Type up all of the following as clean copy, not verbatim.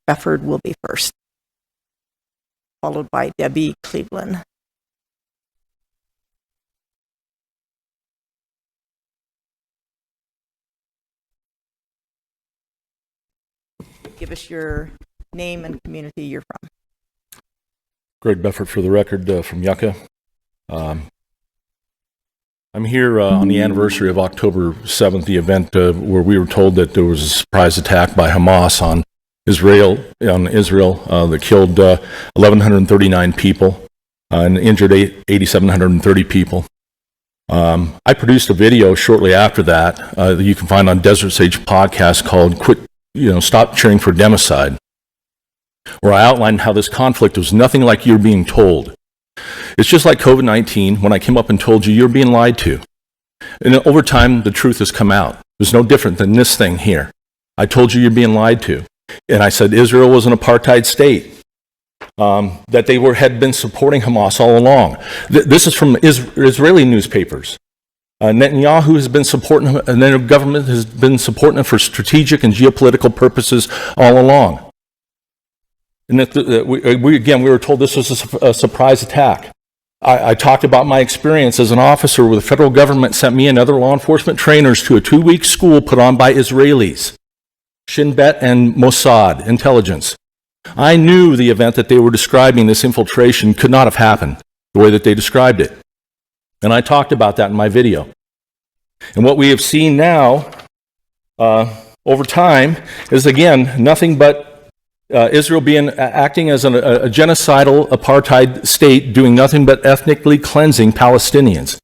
Befford will be first, followed by Debbie Cleveland. Give us your name and community you're from. Greg Befford for the record, from Yucca. I'm here on the anniversary of October 7th, the event where we were told that there was a surprise attack by Hamas on Israel that killed 1,139 people and injured 8,730 people. I produced a video shortly after that that you can find on Desert Sage podcast called Stop Cheering for Genocide, where I outlined how this conflict was nothing like you're being told. It's just like COVID-19, when I came up and told you you're being lied to. And over time, the truth has come out. It's no different than this thing here. I told you you're being lied to. And I said Israel was an apartheid state, that they had been supporting Hamas all along. This is from Israeli newspapers. Netanyahu has been supporting, and their government has been supporting it for strategic and geopolitical purposes all along. And we were told this was a surprise attack. I talked about my experience as an officer where the federal government sent me and other law enforcement trainers to a 2-week school put on by Israelis, Shin Bet and Mossad intelligence. I knew the event that they were describing, this infiltration, could not have happened the way that they described it. And I talked about that in my video. And what we have seen now over time is, again, nothing but Israel acting as a genocidal apartheid state, doing nothing but ethnically cleansing Palestinians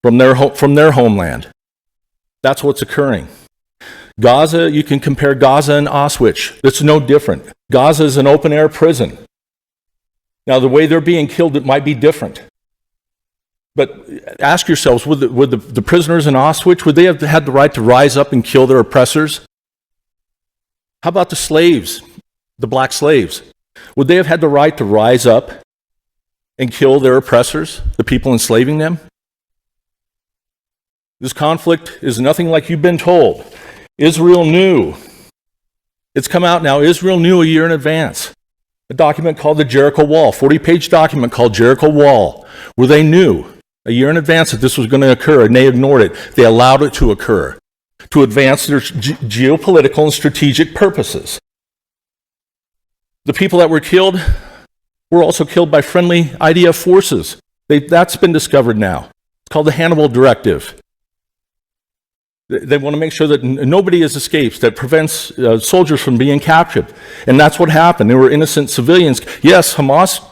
from their homeland. That's what's occurring. Gaza, you can compare Gaza and Auschwitz. It's no different. Gaza is an open-air prison. Now, the way they're being killed, it might be different. But ask yourselves, would the prisoners in Auschwitz, would they have had the right to rise up and kill their oppressors? How about the slaves, the black slaves? Would they have had the right to rise up and kill their oppressors, the people enslaving them? This conflict is nothing like you've been told. Israel knew. It's come out now. Israel knew a year in advance. A document called the Jericho Wall, 40-page document called Jericho Wall, where they knew a year in advance that this was going to occur, and they ignored it. They allowed it to occur to advance their geopolitical and strategic purposes. The people that were killed were also killed by friendly IDF forces. That's been discovered now. It's called the Hannibal Directive. They want to make sure that nobody has escapes, that prevents soldiers from being captured. And that's what happened. There were innocent civilians. Yes, Hamas,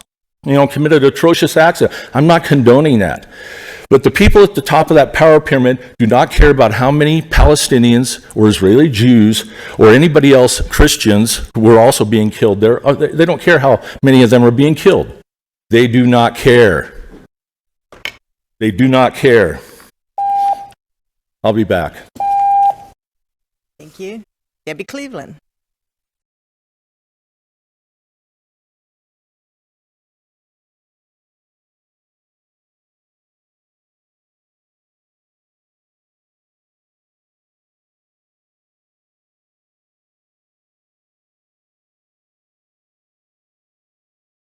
committed atrocious acts. I'm not condoning that. But the people at the top of that power pyramid do not care about how many Palestinians or Israeli Jews or anybody else, Christians, who were also being killed. They don't care how many of them are being killed. They do not care. They do not care. I'll be back. Thank you. Debbie Cleveland.